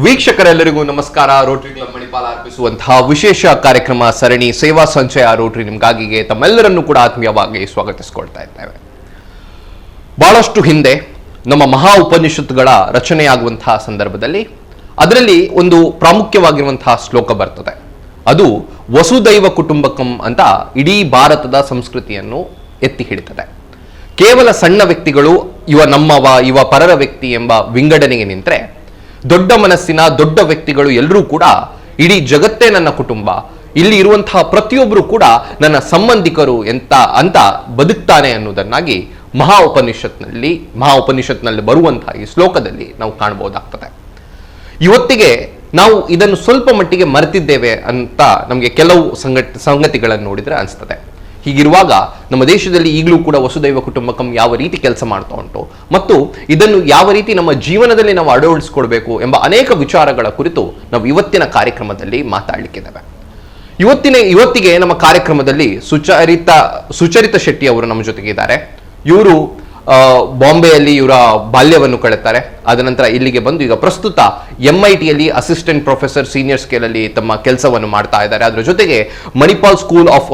ವೀಕ್ಷಕರೆಲ್ಲರಿಗೂ ನಮಸ್ಕಾರ. Rotary club Manipal ಅರ್ಪಿಸುವಂತಹ ವಿಶೇಷ ಕಾರ್ಯಕ್ರಮ ಸರಣಿ ಸೇವಾ ಸಂಚಯ ರೋಟರಿ ನಿಮಗಾಗಿಗೆ ತಮ್ಮೆಲ್ಲರನ್ನೂ ಕೂಡ ಆತ್ಮೀಯವಾಗಿ ಸ್ವಾಗತಿಸಿಕೊಳ್ತಾ ಇದ್ದೇವೆ. ಬಹಳಷ್ಟು ಹಿಂದೆ ನಮ್ಮ ಮಹಾ ಉಪನಿಷತ್ತುಗಳ ರಚನೆಯಾಗುವಂತಹ ಸಂದರ್ಭದಲ್ಲಿ ಅದರಲ್ಲಿ ಒಂದು ಪ್ರಾಮುಖ್ಯವಾಗಿರುವಂತಹ ಶ್ಲೋಕ ಬರ್ತದೆ. ಅದು ವಸುದೈವ ಕುಟುಂಬಕಂ ಅಂತ ಇಡೀ ಭಾರತದ ಸಂಸ್ಕೃತಿಯನ್ನು ಎತ್ತಿ ಹಿಡಿತದೆ. ಕೇವಲ ಸಣ್ಣ ವ್ಯಕ್ತಿಗಳು ಇವ ನಮ್ಮವ ಇವ ಪರರ ವ್ಯಕ್ತಿ ಎಂಬ ವಿಂಗಡಣೆಗೆ ನಿಂತರೆ, ದೊಡ್ಡ ಮನಸ್ಸಿನ ದೊಡ್ಡ ವ್ಯಕ್ತಿಗಳು ಎಲ್ಲರೂ ಕೂಡ ಇಡೀ ಜಗತ್ತೇ ನನ್ನ ಕುಟುಂಬ, ಇಲ್ಲಿ ಇರುವಂತಹ ಪ್ರತಿಯೊಬ್ಬರು ಕೂಡ ನನ್ನ ಸಂಬಂಧಿಕರು ಅಂತ ಬದುಕ್ತಾನೆ ಅನ್ನೋದನ್ನಾಗಿ ಮಹಾ ಉಪನಿಷತ್ನಲ್ಲಿ ಬರುವಂತಹ ಈ ಶ್ಲೋಕದಲ್ಲಿ ನಾವು ಕಾಣಬಹುದಾಗ್ತದೆ. ಇವತ್ತಿಗೆ ನಾವು ಇದನ್ನು ಸ್ವಲ್ಪ ಮಟ್ಟಿಗೆ ಮರೆತಿದ್ದೇವೆ ಅಂತ ನಮಗೆ ಕೆಲವು ಸಂಗತಿಗಳನ್ನು ನೋಡಿದ್ರೆ ಅನಿಸ್ತದೆ. ಹೀಗಿರುವಾಗ ನಮ್ಮ ದೇಶದಲ್ಲಿ ಈಗಲೂ ಕೂಡ ವಸುದೈವ ಕುಟುಂಬಕಂ ಯಾವ ರೀತಿ ಕೆಲಸ ಮಾಡ್ತಾ ಉಂಟು ಮತ್ತು ಇದನ್ನು ಯಾವ ರೀತಿ ನಮ್ಮ ಜೀವನದಲ್ಲಿ ನಾವು ಅಳವಡಿಸಿಕೊಳ್ಬೇಕು ಎಂಬ ಅನೇಕ ವಿಚಾರಗಳ ಕುರಿತು ನಾವು ಇವತ್ತಿನ ಕಾರ್ಯಕ್ರಮದಲ್ಲಿ ಮಾತಾಡಲಿಕ್ಕಿದ್ದೇವೆ. ಇವತ್ತಿಗೆ ನಮ್ಮ ಕಾರ್ಯಕ್ರಮದಲ್ಲಿ ಸುಚರಿತ ಶೆಟ್ಟಿ ಅವರು ನಮ್ಮ ಜೊತೆಗೆ ಇದ್ದಾರೆ. ಇವರು ಬಾಂಬೆಯಲ್ಲಿ ಇವರ ಬಾಲ್ಯವನ್ನು ಕಳೆತಾರೆ. ಆದ ನಂತರ ಇಲ್ಲಿಗೆ ಬಂದು ಈಗ ಪ್ರಸ್ತುತ MITಯಲ್ಲಿ ಅಸಿಸ್ಟೆಂಟ್ ಪ್ರೊಫೆಸರ್ ಸೀನಿಯರ್ ಸ್ಕೇಲ್ ಅಲ್ಲಿ ತಮ್ಮ ಕೆಲಸವನ್ನು ಮಾಡ್ತಾ ಇದ್ದಾರೆ. ಅದರ ಜೊತೆಗೆ Manipal school of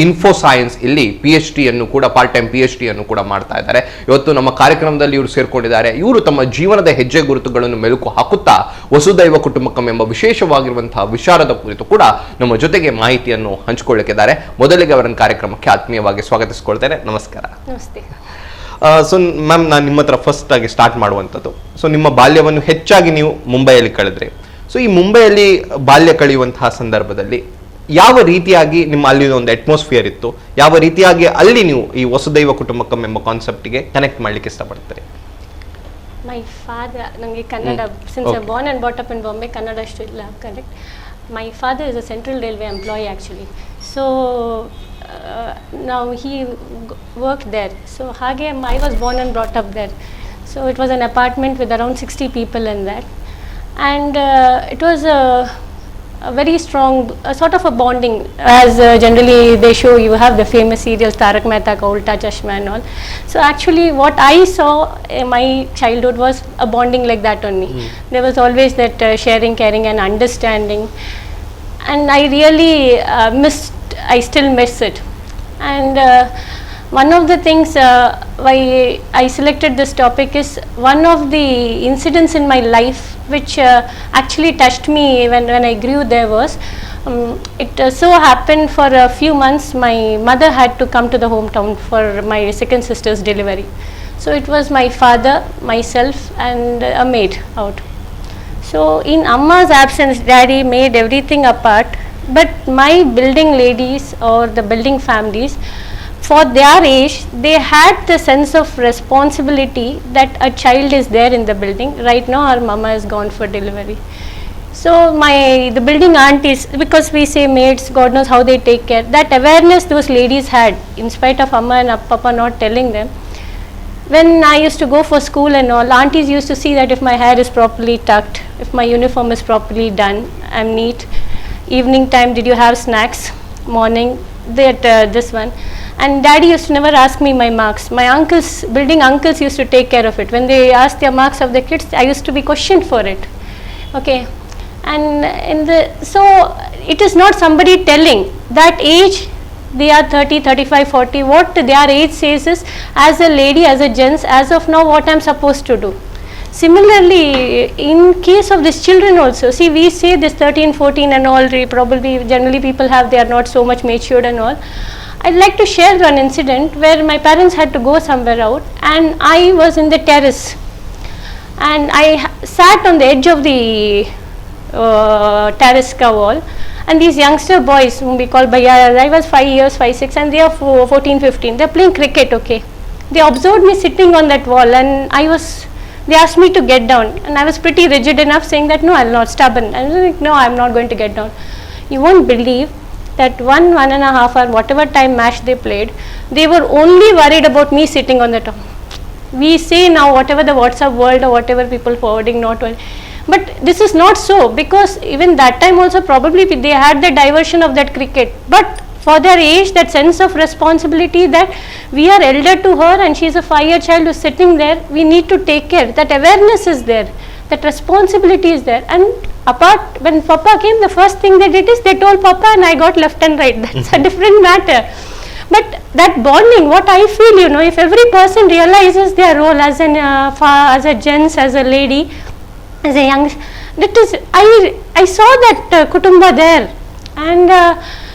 info science ಇಲ್ಲಿ PhD ಅನ್ನು ಕೂಡ ಪಾರ್ಟ್ ಟೈಮ್ PhD ಅನ್ನು ಕೂಡ ಮಾಡ್ತಾ ಇದ್ದಾರೆ. ಇವತ್ತು ನಮ್ಮ ಕಾರ್ಯಕ್ರಮದಲ್ಲಿ ಇವರು ಸೇರ್ಕೊಂಡಿದ್ದಾರೆ. ಇವರು ತಮ್ಮ ಜೀವನದ ಹೆಜ್ಜೆ ಗುರುತುಗಳನ್ನು ಮೆಲುಕು ಹಾಕುತ್ತಾ ವಸುದೈವ ಕುಟುಂಬಕಂ ಎಂಬ ವಿಶೇಷವಾಗಿರುವಂತಹ ವಿಚಾರದ ಕುರಿತು ಕೂಡ ನಮ್ಮ ಜೊತೆಗೆ ಮಾಹಿತಿಯನ್ನು ಹಂಚಿಕೊಳ್ಳಿಕ್ಕಿದ್ದಾರೆ. ಮೊದಲಿಗೆ ಅವರನ್ನು ಕಾರ್ಯಕ್ರಮಕ್ಕೆ ಆತ್ಮೀಯವಾಗಿ ಸ್ವಾಗತಿಸಿಕೊಳ್ತೇನೆ. ನಮಸ್ಕಾರ. ನಮಸ್ತೆ. ಸೊ ಮ್ಯಾಮ್, ನಾನು ನಿಮ್ಮ ಹತ್ರ ಫಸ್ಟ್ ಆಗಿ ಸ್ಟಾರ್ಟ್ ಮಾಡುವಂಥದ್ದು, ಸೊ ನಿಮ್ಮ ಬಾಲ್ಯವನ್ನು ಹೆಚ್ಚಾಗಿ ನೀವು ಮುಂಬೈಯಲ್ಲಿ ಕಳೆದ್ರಿ. ಸೊ ಈ ಮುಂಬೈಯಲ್ಲಿ ಬಾಲ್ಯ ಕಳೆಯುವಂತಹ ಸಂದರ್ಭದಲ್ಲಿ ಯಾವ ರೀತಿಯಾಗಿ ನಿಮ್ಮ ಅಲ್ಲಿ ಒಂದು ಅಟ್ಮಾಸ್ಫಿಯರ್ ಇತ್ತು, ಯಾವ ರೀತಿಯಾಗಿ ಅಲ್ಲಿ ನೀವು ಈ ವಸುದೈವ ಕುಟುಂಬಕಂ ಎಂಬ ಕಾನ್ಸೆಪ್ಟ್ಗೆ ಕನೆಕ್ಟ್ ಮಾಡ್ಲಿಕ್ಕೆ ಇಷ್ಟಪಡ್ತೀರಿ? ಮೈ ಫಾದರ್, ನನಗೆ Kannada, since I born and brought up in Bombay, Kannada still correct. My father is a Central Railway employee actually. So now he worked there. So ಹಾಗೆ I was born and brought up there. So it was an apartment with around 60 people in that. And it was a very strong sort of a bonding, as generally they show. You have the famous serials Tarak Mehta Ka Ulta Chashma and all. So actually what I saw in my childhood was a bonding like that only. There was always that sharing, caring and understanding, and I really I still miss it. And one of the things why I selected this topic is one of the incidents in my life which actually touched me when I grew there was, it so happened for a few months my mother had to come to the hometown for my second sister's delivery. So it was my father, myself and a maid out. So in Amma's absence, Daddy made everything apart, but my building ladies or the building families, for their age, they had the sense of responsibility that a child is there in the building. Right now our mama is gone for delivery. So the building aunties, because we say maids, God knows how they take care, that awareness those ladies had, in spite of Amma and Papa not telling them. When I used to go for school and all, aunties used to see that if my hair is properly tucked, if my uniform is properly done, I'm neat. Evening time, did you have snacks? Morning, this one. And Daddy used to never ask me my marks. My building uncles used to take care of it. When they asked their marks of the kids, I used to be questioned for it. Okay. And so it is not somebody telling. That age, they are 30, 35, 40. What their age says is, as a lady, as a gents, as of now, what I'm supposed to do. Similarly, in case of these children also, see, we say this 13, 14 and all, probably generally people they are not so much matured and all. I'd like to share one incident where my parents had to go somewhere out and I was in the terrace and I sat on the edge of the terrace wall, and these youngster boys whom we call Bhaiya, I was 5 years, 5, 6 and they are 14, 15, they're playing cricket. Okay, they observed me sitting on that wall and they asked me to get down and I was pretty rigid enough saying that no, I'll not, stubborn. I was like, no, I'm not going to get down. You won't believe that 1.5 hour, whatever time match they played, they were only worried about me sitting on the top. We say now whatever the WhatsApp world or whatever people forwarding, not well, but this is not so, because even that time also probably they had the diversion of that cricket, but for their age, that sense of responsibility that we are elder to her and she is a 5-year child who is sitting there, we need to take care, that awareness is there. That responsibility is there. And apart, when Papa came, the first thing they did is they told Papa, and I got left and right. That's a different matter. But that bonding, what I feel, you know, if every person realizes their role as a gents, as a lady, as a young, that is, I saw that kutumba there, and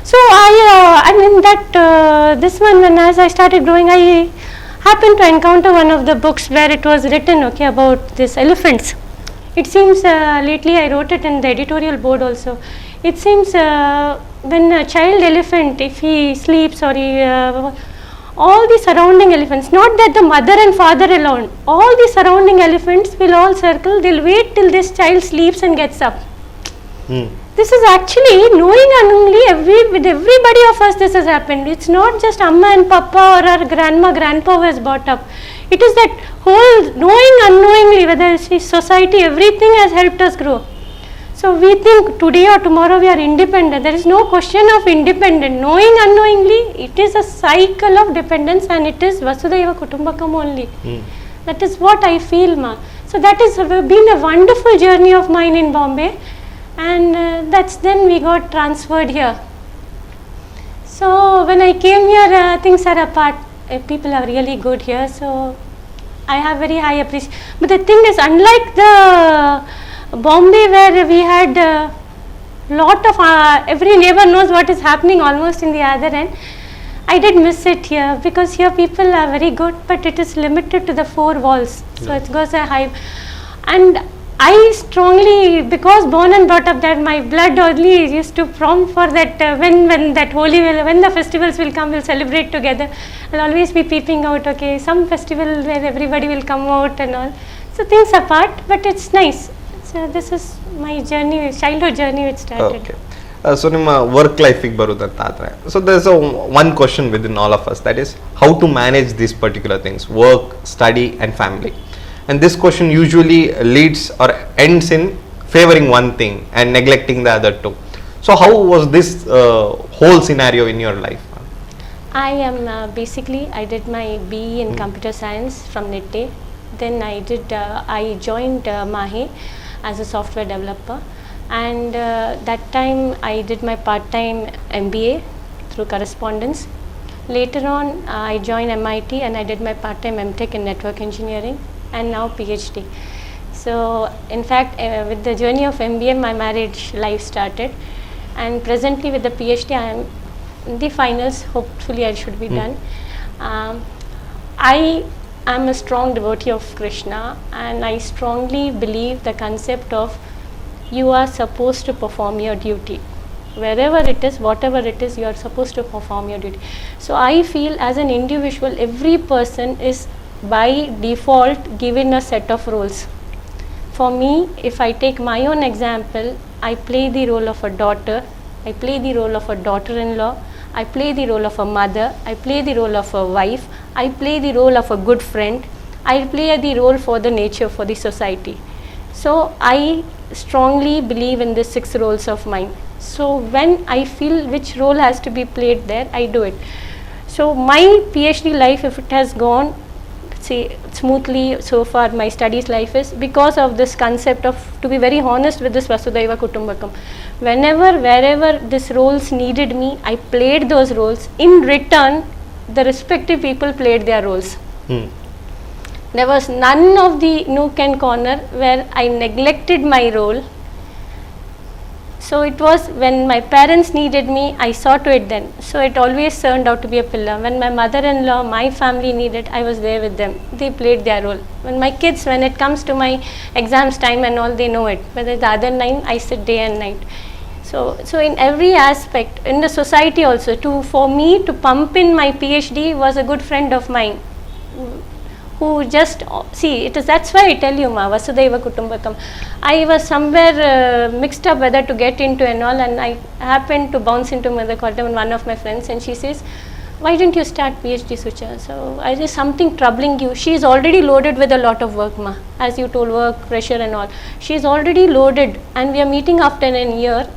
so and in that this one, when as I started growing, I happened to encounter one of the books where it was written, okay, about this elephants. It seems lately I wrote it in the editorial board also. It seems when a child elephant, if he sleeps or he, all the surrounding elephants, not that the mother and father alone, all the surrounding elephants will all circle, they'll wait till this child sleeps and gets up. This is actually knowing unknowingly, with everybody of us this has happened. It's not just Amma and Papa or our grandma, grandpa who has brought up. It is that whole knowing unknowingly, whether it's society, everything has helped us grow. So we think today or tomorrow we are independent. There is no question of independent. Knowing unknowingly, it is a cycle of dependence, and it is Vasudhaiva kutumbakam only. That is what I feel, ma. So that has been a wonderful journey of mine in Bombay, and that's then we got transferred here. So when I came here, things are apart. People are really good here, so I have very high appreciation. But the thing is, unlike the Bombay, where we had lot of every neighbor knows what is happening almost in the other end, I did miss it here, because here people are very good, but it is limited to the four walls. So it goes a high, and I strongly, because born and brought up there, my blood only used to prompt for that. When that holy, when the festivals will come, we'll celebrate together. I'll always be peeping out. Okay, some festival where everybody will come out and all. So things apart, but it's nice. So this is my journey, childhood journey, which started. Okay. So ನಿಮ್ಮ work life ಗೆ ಬರುವುದಂತಾದ್ರೆ, so there's one question within all of us, that is how to manage these particular things, work, study and family. And this question usually leads or ends in favoring one thing and neglecting the other two. So how was this whole scenario in your life? I am basically, I did my BE in computer science from NITTE. Then I joined Mahe as a software developer, and that time I did my part-time MBA through correspondence. Later on I joined MIT and I did my part-time MTech in network engineering, and now PhD. So in fact with the journey of MBA, my marriage life started, and presently with the PhD I am in the finals. Hopefully I should be done. I am a strong devotee of Krishna, and I strongly believe the concept of you are supposed to perform your duty. Wherever it is, whatever it is, you are supposed to perform your duty. So I feel as an individual, every person is by default given a set of roles. For me, if I take my own example, I play the role of a daughter, I play the role of a daughter-in-law, I play the role of a mother, I play the role of a wife, I play the role of a good friend, I play the role for the nature, for the society. So I strongly believe in the 6 roles of mine. So when I feel which role has to be played there, I do it. So my PhD life, if it has gone smoothly so far, my studies life is because of this concept of, to be very honest with this Vasudhaiva kutumbakam. Whenever, wherever these roles needed me, I played those roles. In return, the respective people played their roles. There was none of the nook and corner where I neglected my role. So it was when my parents needed me, I saw to it then. So it always turned out to be a pillar. When my mother-in-law, my family needed, I was there with them. They played their role. When my kids, when it comes to my exams time and all, they know it. Whether the other 9, I sit day and night. So in every aspect, in the society also, for me to pump in my PhD was a good friend of mine, who just, that's why I tell you, Vasudhaiva kutumbakam. I was somewhere mixed up whether to get into and all, and I happened to bounce into one of my friends, and she says, why didn't you start PhD, Sucha? So I say, something troubling you. She is already loaded with a lot of work, as you told, work, pressure and all. She is already loaded, and we are meeting after a year.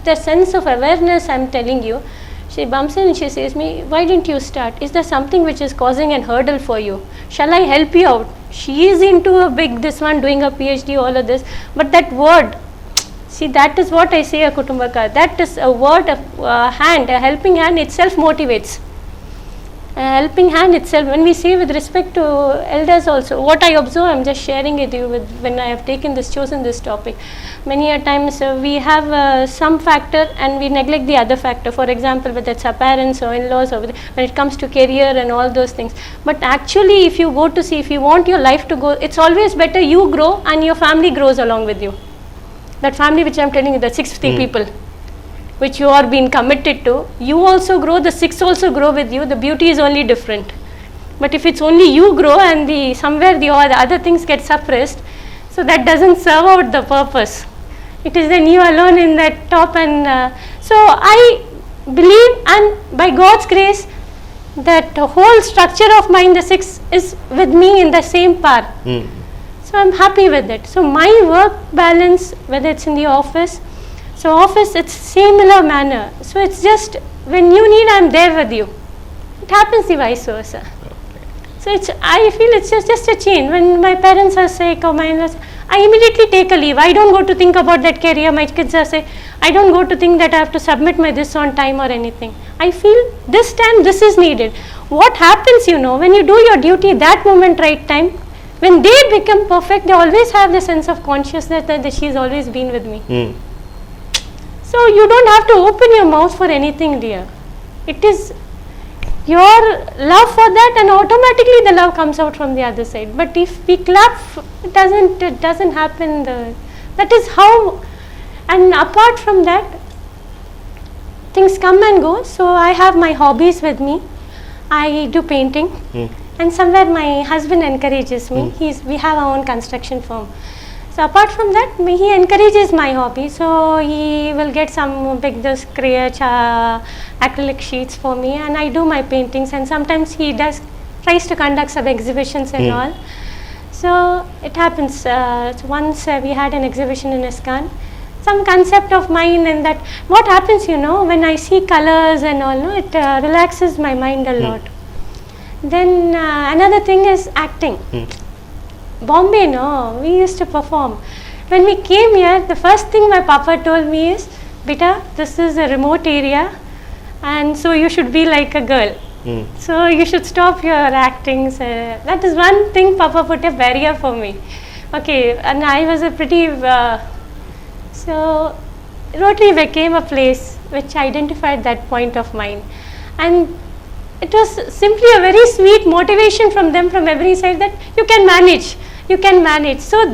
The sense of awareness, I am telling you, She bumps in and she says me, why didn't you start? Is there something which is causing an hurdle for you? Shall I help you out? She is into a big this one, doing a PhD, all of this, but that word, see, that is what I say a kutumbaka. That is a word of hand, a helping hand itself motivates. A helping hand itself, when we say with respect to elders also, what I observe, I'm just sharing it with you with when I have chosen this topic. Many a times we have some factor and we neglect the other factor. For example, whether it's our parents or in-laws, or when it comes to career and all those things. But actually, if you go to see, if you want your life to go, it's always better you grow and your family grows along with you. That family which I'm telling you, the 60 people which you are being committed to, you also grow, the 6 also grow with you, the beauty is only different. But if it's only you grow and somewhere the other things get suppressed, so that doesn't serve out the purpose. It is then you alone in that top, and so I believe, and by God's grace, that whole structure of mine, the 6, is with me in the same par. So I'm happy with it. So my work balance, whether it's in the office, so office, it's similar manner. So it's just when you need, I'm there with you. It happens the vice versa. So I feel it's just a chain. When my parents are sick or my in-laws, I immediately take a leave. I don't go to think about that career. My kids are sick. I don't go to think that I have to submit my this on time or anything. I feel this time this is needed. What happens, when you do your duty, that moment, right time, when they become perfect, they always have the sense of consciousness that she's always been with me. So you don't have to open your mouth for anything, dear. It is your love for that, and automatically the love comes out from the other side. But if we clap, it doesn't happen. That is how. And apart from that, things come and go. So I have my hobbies with me. I do painting, and somewhere my husband encourages me. We have our own construction firm. So apart from that, he encourages my hobby. So he will get some big acrylic sheets for me, and I do my paintings. And sometimes he tries to conduct some exhibitions and all. So it happens. Once we had an exhibition in Asst. Some concept of mine, and that what happens, when I see colors and all, it relaxes my mind a lot. Then another thing is acting. Bombay, we used to perform. When we came here, the first thing my papa told me is, Beta, this is a remote area, and so you should be like a girl. So you should stop your acting. That is one thing papa put a barrier for me. Okay, and I was a pretty, so Rotary became a place which identified that point of mine. And it was simply a very sweet motivation from them, from every side, that you can manage. So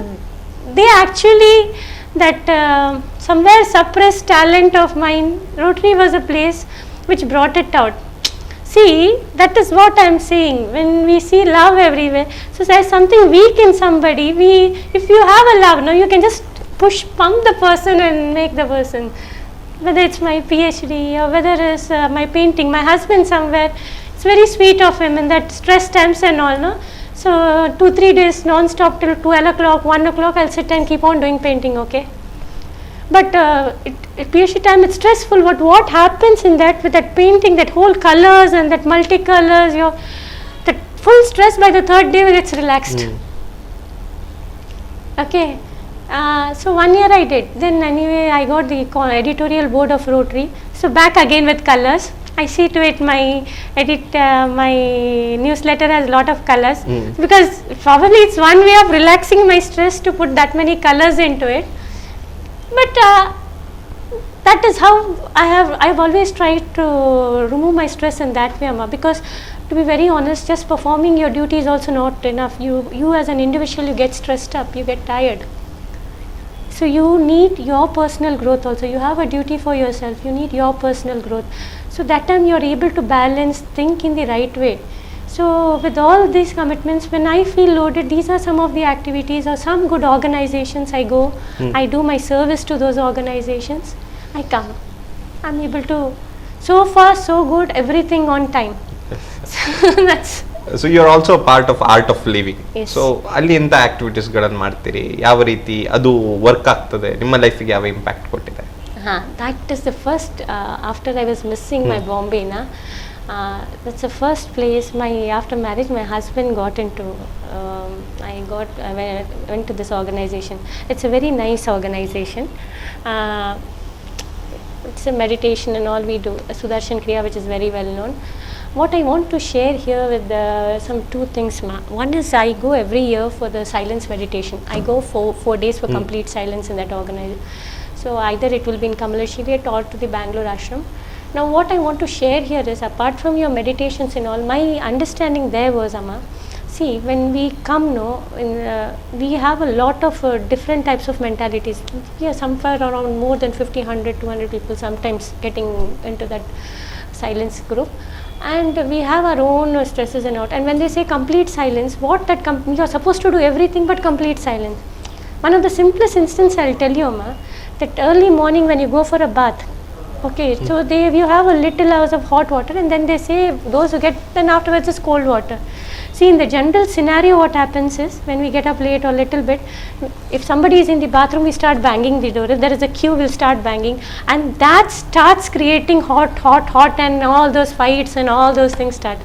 they actually, that somewhere suppressed talent of mine, Rotary was a place which brought it out. See, that is what I am saying. When we see love everywhere, so there's something weak in somebody. If you have a love, you can just pump the person and make the person. Whether it's my PhD or whether it's my painting, my husband somewhere, it's very sweet of him in that stress times and all, So 2-3 days non-stop till 12 o'clock, 1 o'clock, I'll sit and keep on doing painting, okay? But PhD time, it's stressful. But what happens in that, with that painting, that whole colors and that multicolors, that full stress by the 3rd day, it's relaxed. Okay. So 1 year I did. Then anyway, I got the editorial board of Rotary. So back again with colors. I see to it my newsletter has a lot of colors, because probably it's one way of relaxing my stress to put that many colors into it. But that is how I've always tried to remove my stress in that way, Amma, because to be very honest, just performing your duty is also not enough. You as an individual, you get stressed up, you get tired. So you need your personal growth also. You have a duty for yourself, you need your personal growth. So that time you are able to balance, think in the right way. So with all these commitments, when I feel loaded, these are some of the activities or some good organizations I go, I do my service to those organizations, I come. I'm able to, so far so good, everything on time. So you're also a part of art of living. Yes. So ಅಲ್ಲಿ ಎಂತ activities ಗಳನ್ನು ಮಾಡ್ತೀರಿ, ಯಾವ ರೀತಿ ಅದು work ಆಗ್ತದೆ, ನಿಮ್ಮ ಲೈಫಿಗೆ ಯಾವ ಇಂಪ್ಯಾಕ್ಟ್ ಕೊಟ್ಟಿದೆ? That is the first, after I was missing my Bombay, that's the first place after marriage my husband got into. I went to this organization. It's a very nice organization. It's a meditation and all we do, a Sudarshan Kriya, which is very well known. What I want to share here with some two things, one is I go every year for the silence meditation. I go for 4 days for complete silence in that organization. So either it will be in Kamalashiri or to the Bangalore ashram. Now what I want to share here is, apart from your meditations and all, my understanding there was, Amma, see, when we come, we have a lot of different types of mentalities. We are somewhere around more than 50, 100, 200 people sometimes getting into that silence group. And we have our own stresses and all. And when they say complete silence, you are supposed to do everything but complete silence. One of the simplest instances I'll tell you, Amma, that early morning when you go for a bath, okay, so you have a little hours of hot water, and then they say those who get, then afterwards is cold water. See, in the general scenario, what happens is, when we get up late or little bit, if somebody is in the bathroom, we start banging the door. If there is a queue, we'll start banging, and that starts creating hot, and all those fights and all those things start.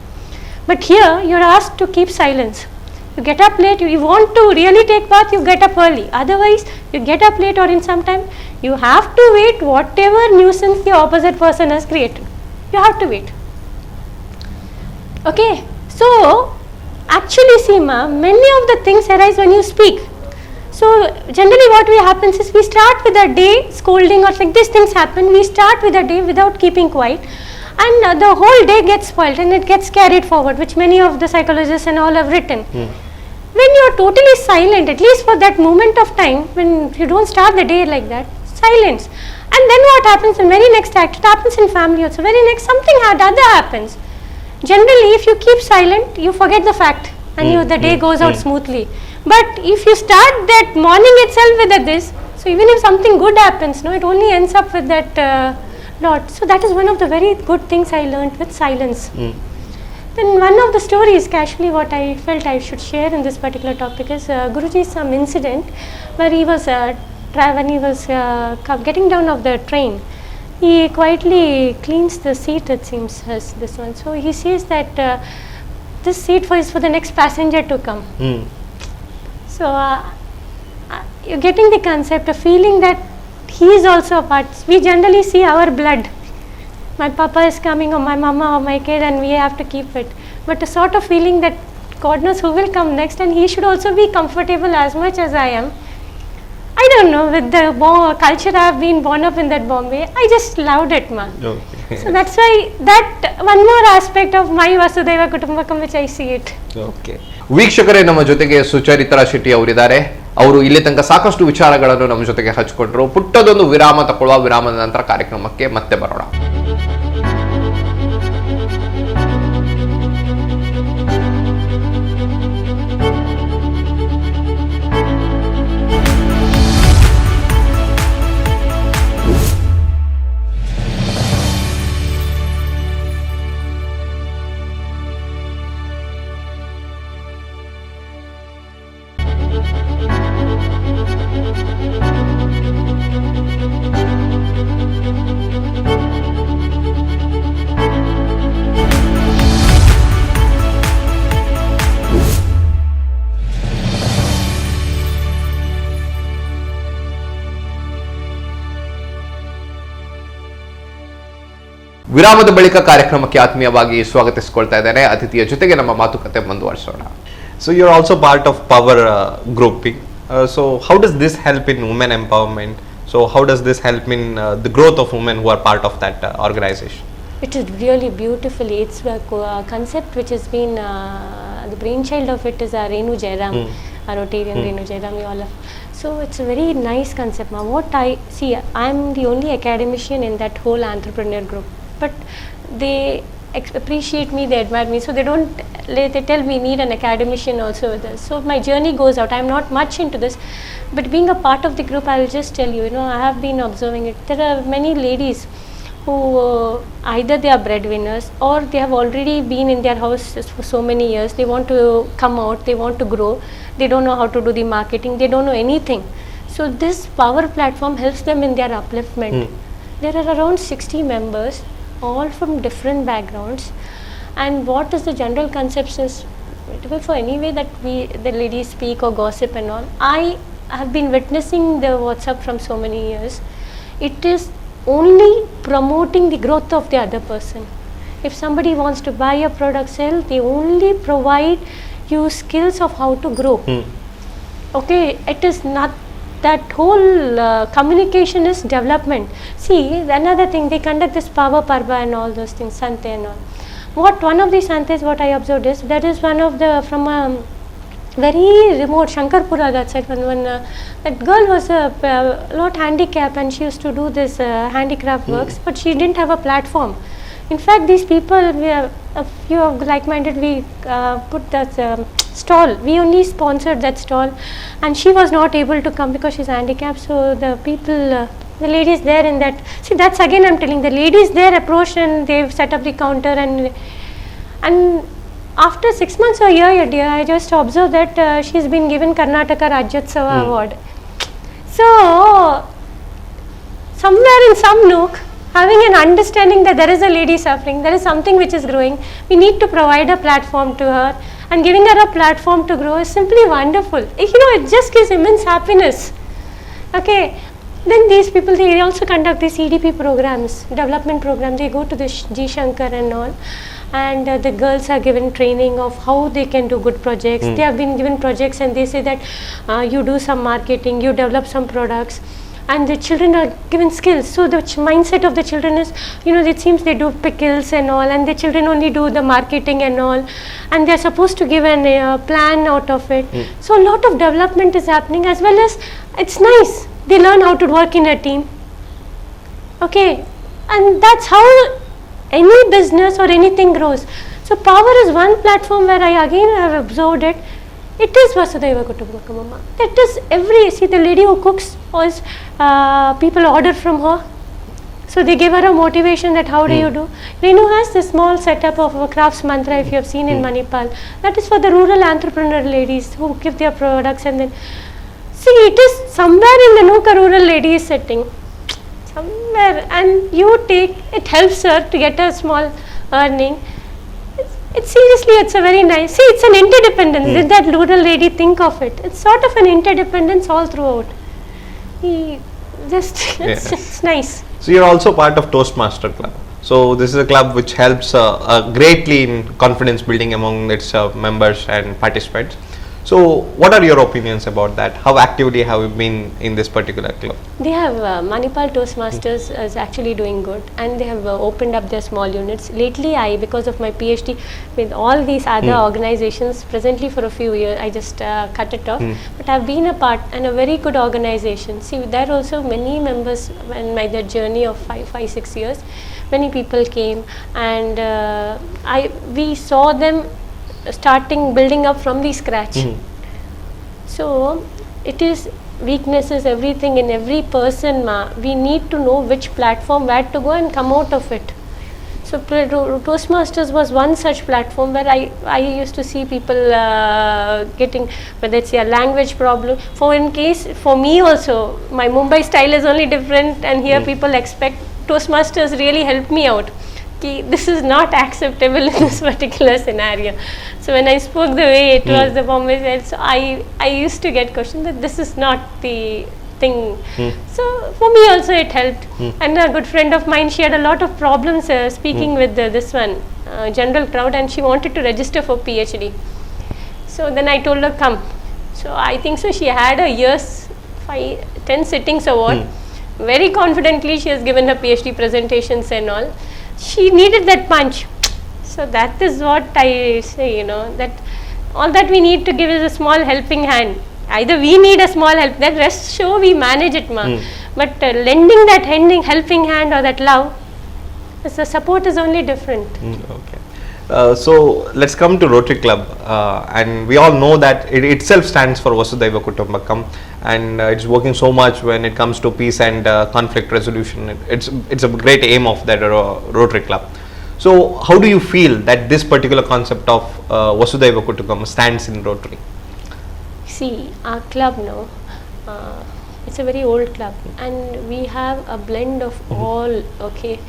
But here, you're asked to keep silence. You get up late, you want to really take bath, you get up early. Otherwise, you get up late or in some time, you have to wait whatever nuisance the opposite person has created. You have to wait. Okay, so actually, see, many of the things arise when you speak. So generally what happens is, we start with a day scolding or like these things happen. We start with a day without keeping quiet, and the whole day gets spoiled and it gets carried forward, which many of the psychologists and all have written. When you are totally silent, at least for that moment of time, when you don't start the day like that, silence. And then what happens in very next act, it happens in family also, very next something other happens. Generally, if you keep silent, you forget the fact, and the day goes out smoothly. But if you start that morning itself with this, so even if something good happens, it only ends up with that lot. So that is one of the very good things I learned with silence. Then one of the stories, casually what I felt I should share in this particular topic is Guruji's some incident where he was when he was getting down of the train. He quietly cleans the seat, it seems, as this one. So he says that this seat is for the next passenger to come. So you're getting the concept, a feeling that he is also a part. We generally see our blood. My papa is coming, or my mama, or my kid, and we have to keep it. But a sort of feeling that God knows who will come next, and he should also be comfortable as much as I am. I don't know, with the culture I have been born up in that Bombay, I just loved it, Okay. So that's why that one more aspect of my Vasudhaiva kutumbakam, which I see it. Okay. ವೀಕ್ಷಕರೇ, ನಮ್ಮ ಜೊತೆಗೆ ಸುಚರಿತಾ ಶೆಟ್ಟಿ ಅವರಿದ್ದಾರೆ. ಅವರು ಇಲ್ಲಿ ತನಕ ಸಾಕಷ್ಟು ವಿಚಾರಗಳನ್ನು ನಮ್ಮ ಜೊತೆಗೆ ಹಂಚಿಕೊಂಡ್ರು. ಪುಟ್ಟದೊಂದು ವಿರಾಮ ತಗೊಳ್ಳುವ, ವಿರಾಮದ ನಂತರ ಕಾರ್ಯಕ್ರಮಕ್ಕೆ ಮತ್ತೆ ಬರೋಣ. ವಿರಾಮದ ಬಳಿಕ ಕಾರ್ಯಕ್ರಮಕ್ಕೆ ಆತ್ಮೀಯವಾಗಿ ಸ್ವಾಗತಿಸಿಕೊಳ್ತಾ ಇದ್ದೇನೆ. ಅತಿಥಿಯ ಜೊತೆಗೆ ನಮ್ಮ ಮಾತುಕತೆ ಮುಂದುವರಿಸೋಣ. So you're also part of power grouping. So how does this help in women empowerment? So how does this help in the growth of women who are part of that organization? It is really beautifully. It's a concept which has been the brainchild of it is Renu Jairam, our Rotarian Renu Jairam. So it's a very nice concept. Now, what I see, I'm the only academician in that whole entrepreneur group, but they appreciate me, they admire me. So they tell me need an academician also with us. So my journey goes out. I'm not much into this, but being a part of the group, I will just tell you, I have been observing it. There are many ladies who either they are breadwinners or they have already been in their house for so many years. They want to come out, they want to grow. They don't know how to do the marketing, they don't know anything. So this power platform helps them in their upliftment. There are around 60 members, all from different backgrounds. And what is the general concept is, for any way that the ladies speak or gossip and all, I have been witnessing the WhatsApp from so many years. It is only promoting the growth of the other person. If somebody wants to buy a product, sell, they only provide you skills of how to grow. Okay, it is not that whole communication is development. See, another thing, they conduct this Power Parva and all those things, Sante and all. One of these Santes, what I observed is, that is one of the, from a very remote Shankarpura, that side, that girl was a lot handicapped and she used to do this handicraft works, but she didn't have a platform. In fact, these people, a few of like-minded, we put that stall. We only sponsored that stall, and she was not able to come because she's handicapped. So the people, the ladies there in that, see, that's again I'm telling, the ladies there approached and they've set up the counter, and after 6 months or a year, dear, I just observed that she's been given Karnataka Rajyotsava award. So somewhere in some nook, having an understanding that there is a lady suffering, there is something which is growing, we need to provide a platform to her, and giving her a platform to grow is simply wonderful. It just gives immense happiness. Okay, then these people, they also conduct these EDP programs, development programs. They go to the G Shankar and all, and the girls are given training of how they can do good projects. They have been given projects, and they say that you do some marketing, you develop some products, and the children are given skills. So the mindset of the children is, it seems they do pickles and all, and the children only do the marketing and all, and they are supposed to give a plan out of it. So a lot of development is happening, as well as it's nice. They learn how to work in a team. Okay, and that's how any business or anything grows. So power is one platform where I again have observed it. It is Vasudhaiva kutumbakam. That is see, the lady who cooks, was people order from her. So they give her a motivation that how do you do. Renu has this small setup of a crafts mantra, if you have seen in Manipal. That is for the rural entrepreneur ladies who give their products, and then see, it is somewhere in the nook a rural lady is sitting. Somewhere, and it helps her to get a small earning. Seriously, it's a very nice, see, it's an interdependence. Did that rural lady think of it? It's sort of an interdependence all throughout. It's nice. So you're also part of Toastmaster Club. So this is a club which helps greatly in confidence building among its members and participants. So what are your opinions about that? How actively have you been in this particular club? They have Manipal Toastmasters is actually doing good, and they have opened up their small units. Lately, because of my PhD with all these other organizations, presently for a few years, I just cut it off. But I've been a part in a very good organization. See, there are also many members in my journey of 5-6 years. Many people came, and we saw them building up from the scratch. So it is weaknesses, everything in every person. We need to know which platform, where to go and come out of it. So Toastmasters was one such platform where I used to see people getting, whether it's a language problem. For me also, my Mumbai style is only different, and here people expect. Toastmasters really helped me out. This is not acceptable in this particular scenario. So when I spoke the way it was the Bombay style, so I used to get questioned that this is not the thing. So for me also it helped. And a good friend of mine, she had a lot of problems speaking with this one general crowd, and she wanted to register for PhD. So then I told her, come. So I think so she had a year's 10 sittings award. Very confidently she has given her PhD presentations and all. She needed that punch. So that is what I say, that all that we need to give is a small helping hand. Either we need a small help, that rest show we manage it, but lending that helping hand or that love, the support is only different. Okay. So let's come to Rotary Club, and we all know that it itself stands for Vasudhaiva kutumbakam, and it's working so much when it comes to peace and conflict resolution. It's a great aim of that Rotary Club. So how do you feel that this particular concept of Vasudhaiva kutumbakam stands in Rotary? See, our club It's a very old club, and we have a blend of all. Okay,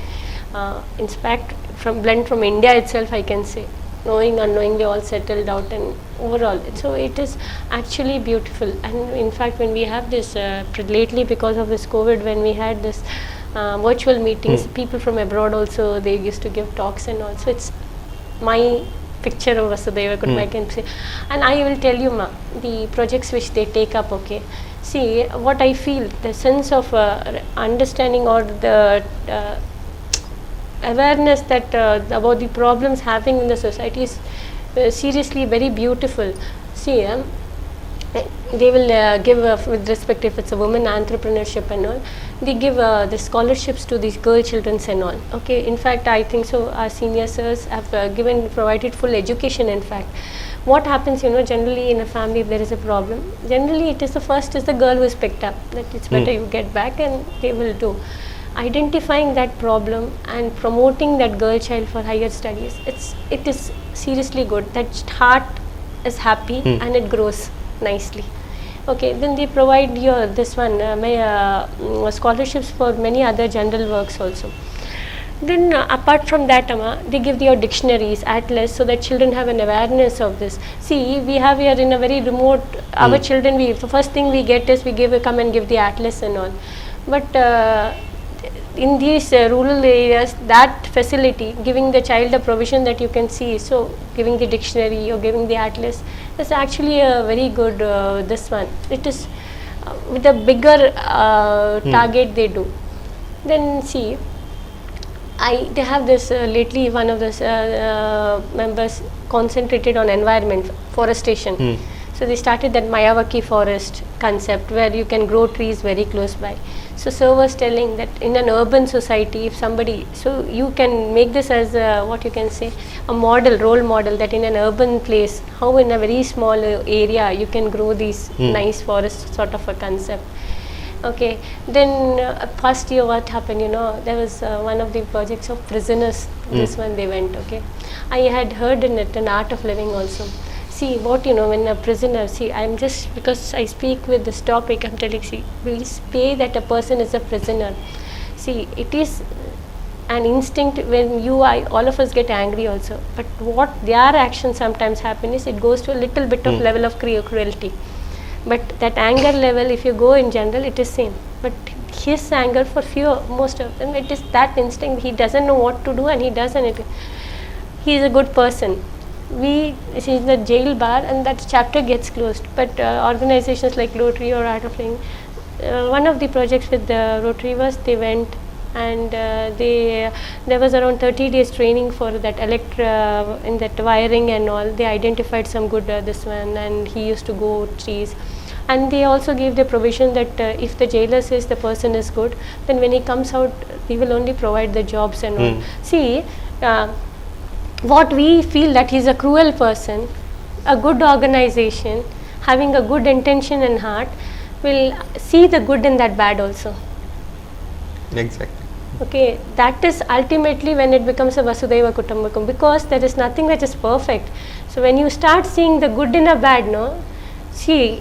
in fact, blend from India itself, I can say. Knowing unknowingly all settled out, and overall, so it is actually beautiful. And in fact, when we have this lately, because of this COVID, when we had this virtual meetings, people from abroad also, they used to give talks, and also it's my picture of Vasudhaiva Kutumbakam, I can say. And I will tell you, ma, the projects which they take up, okay, see what I feel, the sense of understanding, or the awareness that about the problems happening in the society is seriously very beautiful. See, they will give, with respect, if it's a woman entrepreneurship and all, they give the scholarships to these girl children and all. Okay, in fact, I think so. Our senior sirs have provided full education. In fact, what happens, you know, generally in a family, if there is a problem, generally it is the girl who is picked up. That it's better you get back, and they will do. Identifying that problem and promoting that girl child for higher studies, it is seriously good. That heart is happy and it grows nicely. Okay, then they provide your scholarships for many other general works also. Then apart from that, they give your dictionaries, atlas, so that children have an awareness of this. See, we have here in a very remote, our children, the first thing we get is come and give the atlas and all. But in these rural areas, that facility, giving the child a provision that you can see, so giving the dictionary or giving the atlas, is actually a very good this one. It is with a bigger target they do. Then see, they have this lately, one of the members concentrated on environment, forestation. So they started that Mayawaki forest concept, where you can grow trees very close by. So sir was telling that in an urban society, if somebody, so you can make this as what you can say, a model, role model, that in an urban place, how in a very small area you can grow these nice forest sort of a concept. Okay, then first year what happened, you know, there was one of the projects of prisoners, this one they went, okay. I had heard in it, an art of living also. See, what, you know, when a prisoner, see, I'm just, because I speak with this topic, I'm telling, see, we say that a person is a prisoner. See, it is an instinct when all of us get angry also. But what their actions sometimes happen is, it goes to a little bit of level of cruelty. But that anger level, if you go in general, it is same. But his anger, for most of them, it is that instinct. He doesn't know what to do, and he does anything. He is a good person. He's in the jail bar, and that chapter gets closed. But organizations like Rotary or Art of Living, one of the projects with the Rotary was, they went and there was around 30 days training for that in that wiring and all. They identified some good this one, and he used to go trees. And they also gave the provision that if the jailer says the person is good, then when he comes out, he will only provide the jobs and all. See, what we feel that he's a cruel person, a good organization, having a good intention and heart, will see the good in that bad also. Exactly. Okay, that is ultimately when it becomes a Vasudhaiva Kutumbakam, because there is nothing that is perfect. So when you start seeing the good in a bad, no, see,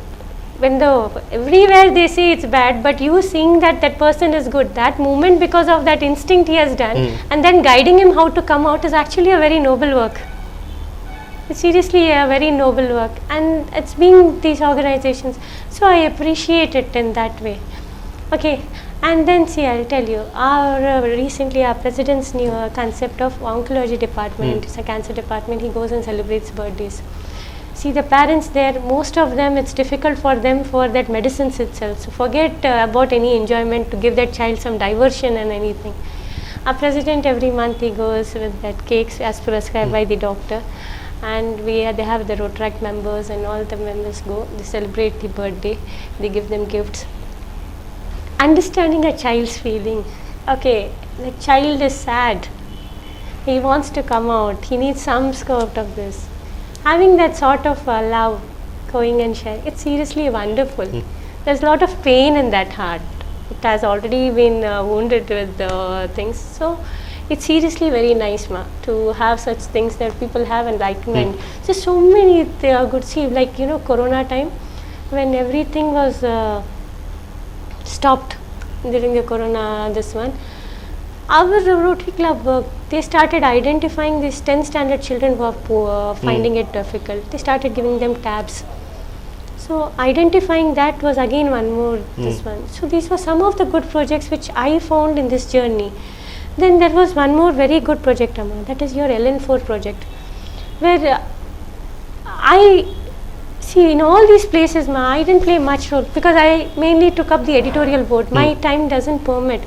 when everywhere they say it's bad, but you seeing that person is good, that moment, because of that instinct he has done, and then guiding him how to come out, is actually a very noble work. It's seriously a very noble work, and it's being these organizations. So I appreciate it in that way. Okay, and then see, I'll tell you, recently our president's new concept of oncology department, it's a cancer department, he goes and celebrates birthdays. See, the parents there, most of them, it's difficult for them for that medicines itself. So forget about any enjoyment, to give that child some diversion and anything. Our president, every month he goes with that cakes as prescribed by the doctor, and they have the Rotaract members, and all the members go, they celebrate the birthday, they give them gifts. Understanding a child's feeling. Okay, the child is sad, he wants to come out, he needs some scope of this. Having that sort of love, going and sharing, it's seriously wonderful. There's a lot of pain in that heart. It has already been wounded with things. So it's seriously very nice, to have such things that people have enlightenment. So many they are good. See, like, you know, Corona time, when everything was stopped during the corona, this one. Our Rotary Club work, they started identifying these 10th standard children who are poor, finding it difficult. They started giving them tabs. So identifying that was again one more this one. So these were some of the good projects which I found in this journey. Then there was one more very good project, Amma, that is your LN4 project, where I see in all these places, I didn't play much role because I mainly took up the editorial board. My time doesn't permit.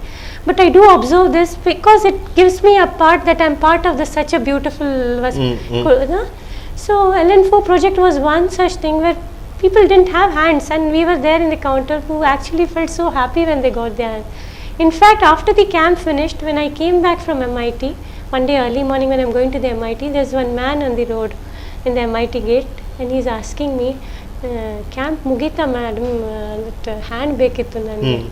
But I do observe this because it gives me a part that I'm part of such a beautiful. So LN4 project was one such thing where people didn't have hands, and we were there in the counter who actually felt so happy when they got their hand. In fact, after the camp finished, when I came back from MIT, one day early morning when I'm going to the MIT, there's one man on the road in the MIT gate, and he's asking me, camp mugita madam, that hand bekittu nange.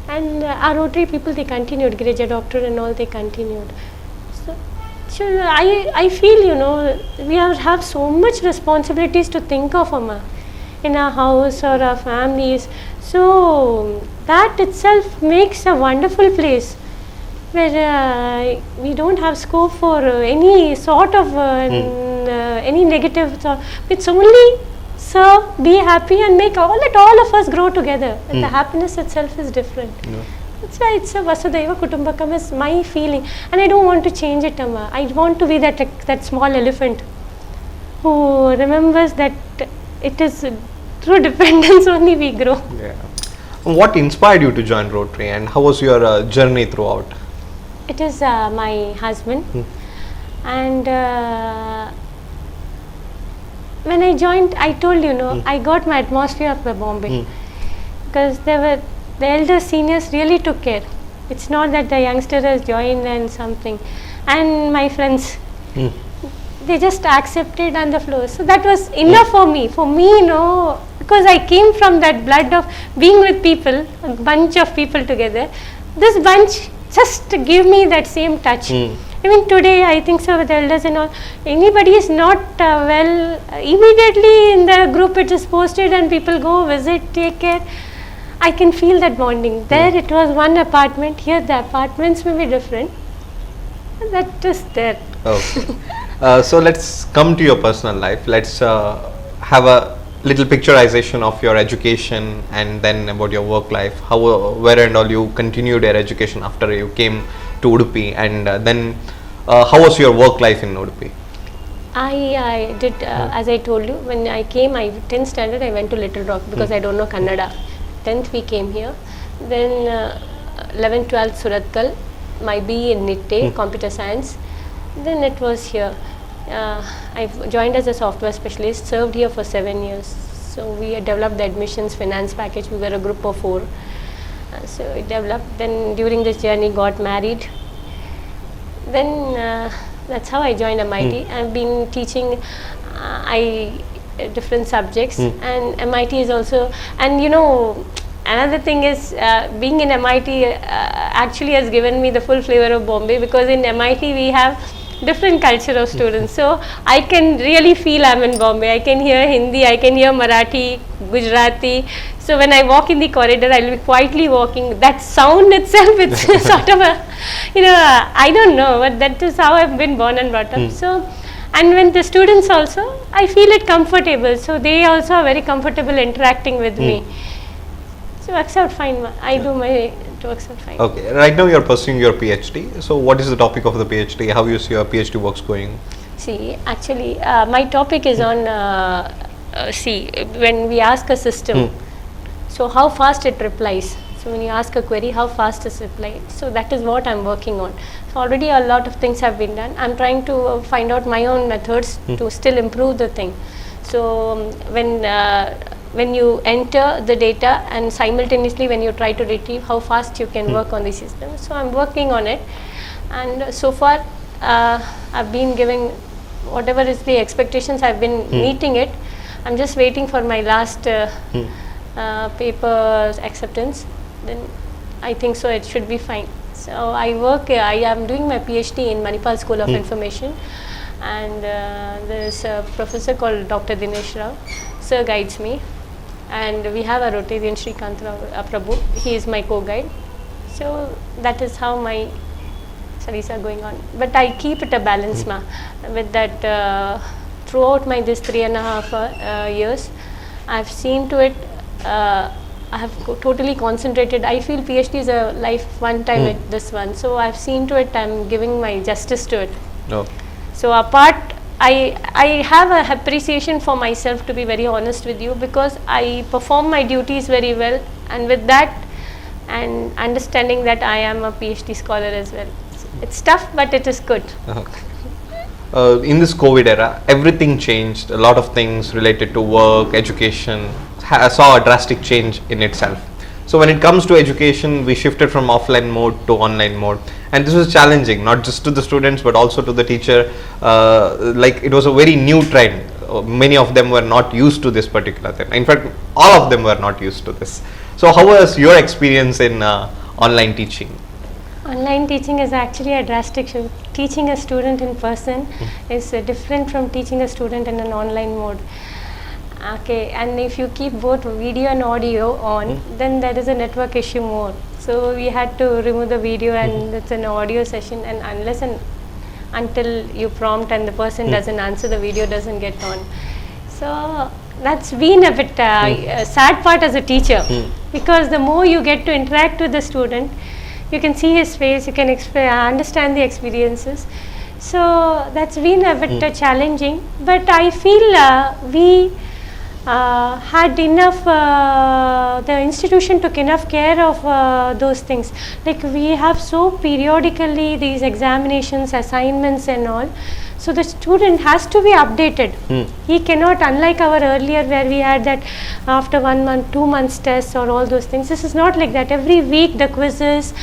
And our Rotary people, they continued, Girija doctor and all, they continued. So I feel, we have so much responsibilities to think of, Amma, in our house or our families. So that itself makes a wonderful place where we don't have scope for any sort of any negative thought. It's only serve, be happy, and make all of us grow together. And the happiness itself is different. That's why it's a Vasudhaiva kutumbakam is my feeling, and I don't want to change it, Amma. I want to be that small elephant who remembers that it is through dependence only we grow. Yeah. What inspired you to join Rotary, and how was your journey throughout? It is my husband, and when I joined, I told I got my atmosphere of Bombay because the elders, seniors really took care. It's not that the youngster has joined and something, and my friends, they just accepted on the floor. So that was enough for me. For me, because I came from that blood of being with people, a bunch of people together. This bunch just give me that same touch. Even today, I think so with the elders and all, anybody is not well, immediately in the group it is posted and people go visit, take care. I can feel that bonding. There it was one apartment, here the apartments may be different. That is there. Okay. So let's come to your personal life. Let's have a little picturization of your education and then about your work life. Where and all you continued your education after you came to Udupi, and then how was your work life in Udupi? I did, as I told you, when I came, 10th standard, I went to Little Rock because I don't know Kannada. 10th we came here. Then 11th, 12th, Suratkal, my BE in NITTE, computer science. Then it was here. I joined as a software specialist, served here for 7 years. So we developed the admissions finance package. We were a group of 4. So we developed. Then during this journey, got married. Then that's how I joined MIT. I've been teaching different subjects, and MIT is also, and another thing is being in MIT actually has given me the full flavor of Bombay, because in MIT we have different culture of students. So I can really feel I'm in Bombay. I can hear Hindi, I can hear Marathi, Gujarati. So when I walk in the corridor, I'll be quietly walking. That sound itself, it's sort of a, I don't know, but that is how I've been born and brought up. So, and when the students also, I feel it comfortable. So they also are very comfortable interacting with me. So works out fine. It works out fine. Okay, right now you're pursuing your PhD. So what is the topic of the PhD? How is your PhD works going? See, actually, my topic is on, when we ask a system, so how fast it replies. So when you ask a query, how fast is reply? So that is what I'm working on. So already a lot of things have been done. I'm trying to find out my own methods to still improve the thing. So when you enter the data and simultaneously when you try to retrieve, how fast you can work on the system. So I'm working on it, and so far I've been giving whatever is the expectations, I've been meeting it. I'm just waiting for my last paper acceptance. Then I think so it should be fine. So I am doing my PhD in Manipal School of Information, and there is a professor called Dr. Dinesh Rao. Sir guides me, and we have a Rotarian Shrikant Prabhu. He is my co-guide. So that is how my studies are going on. But I keep it a balance, ma. With that, throughout my this 3.5 years, I've seen to it. I have totally concentrated. I feel PhD is a life one time with this one. So I've seen to it. I'm giving my justice to it. No. So apart, I have a appreciation for myself, to be very honest with you, because I perform my duties very well, and with that, and understanding that I am a PhD scholar as well. It's tough, but it is good. In this COVID era, everything changed. A lot of things related to work, education saw a drastic change in itself. So when it comes to education, we shifted from offline mode to online mode, and this was challenging, not just to the students but also to the teacher. Like it was a very new trend. Many of them were not used to this particular thing. In fact, all of them were not used to this. So how was your experience in online teaching? Online teaching is actually a drastic shift. Teaching a student in person is different from teaching a student in an online mode. Okay, and if you keep both video and audio on, then there is a network issue more. So we had to remove the video and it's an audio session, and unless and until you prompt and the person doesn't answer, the video doesn't get on. So that's been a bit sad part as a teacher, because the more you get to interact with the student, you can see his face, you can understand the experiences. So that's been a bit challenging, but I feel we had enough, the institution took enough care of those things. Like we have so periodically these examinations, assignments and all. So the student has to be updated. He cannot, unlike our earlier where we had that after 1 month, 2 months tests or all those things. This is not like that. Every week the quizzes,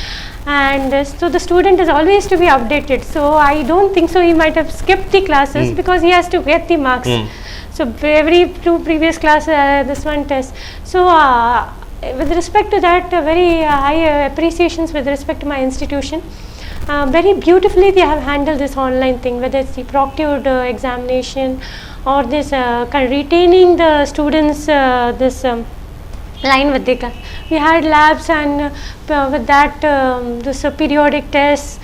and so the student is always to be updated. So I don't think so he might have skipped the classes because he has to get the marks. So every 2 previous class, this one test. So with respect to that, very high appreciations with respect to my institution. Very beautifully they have handled this online thing, whether it's the proctored examination or this retaining the students this line with the class. We had labs, and with that this periodic tests.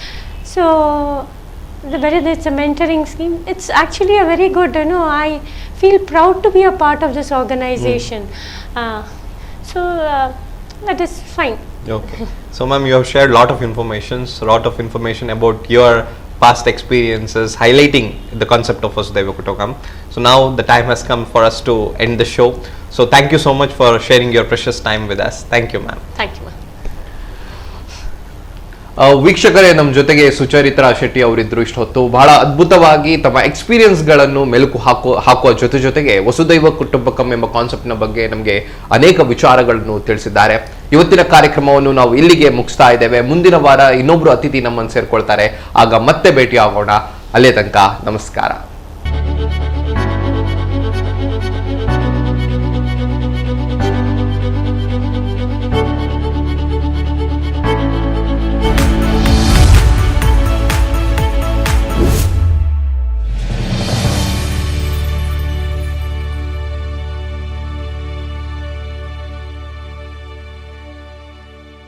So it's a mentoring scheme. It's actually a very good, I feel proud to be a part of this organization. So that is fine. Okay. So ma'am, you have shared a lot of information about your past experiences, highlighting the concept of Vasudhaiva kutumbakam. So now the time has come for us to end the show. So thank you so much for sharing your precious time with us. Thank you ma'am. Thank you, ma'am. ವೀಕ್ಷಕರೇ, ನಮ್ಮ ಜೊತೆಗೆ ಸುಚರಿತ್ರಾ ಶೆಟ್ಟಿ ಅವರಿದ್ರು ಇಷ್ಟು ಹೊತ್ತು. ಬಹಳ ಅದ್ಭುತವಾಗಿ ತಮ್ಮ experience ಗಳನ್ನು ಮೆಲುಕು ಹಾಕುವ ಜೊತೆಗೆ ವಸುದೈವ ಕುಟುಂಬಕಂ ಎಂಬ ಕಾನ್ಸೆಪ್ಟ್ ನ ಬಗ್ಗೆ ನಮಗೆ ಅನೇಕ ವಿಚಾರಗಳನ್ನು ತಿಳಿಸಿದ್ದಾರೆ. ಇವತ್ತಿನ ಕಾರ್ಯಕ್ರಮವನ್ನು ನಾವು ಇಲ್ಲಿಗೆ ಮುಗಿಸ್ತಾ ಇದ್ದೇವೆ. ಮುಂದಿನ ವಾರ ಇನ್ನೊಬ್ರು ಅತಿಥಿ ನಮ್ಮನ್ನು ಸೇರ್ಕೊಳ್ತಾರೆ. ಆಗ ಮತ್ತೆ ಭೇಟಿ ಆಗೋಣ. ಅಲ್ಲೇ ತನಕ ನಮಸ್ಕಾರ.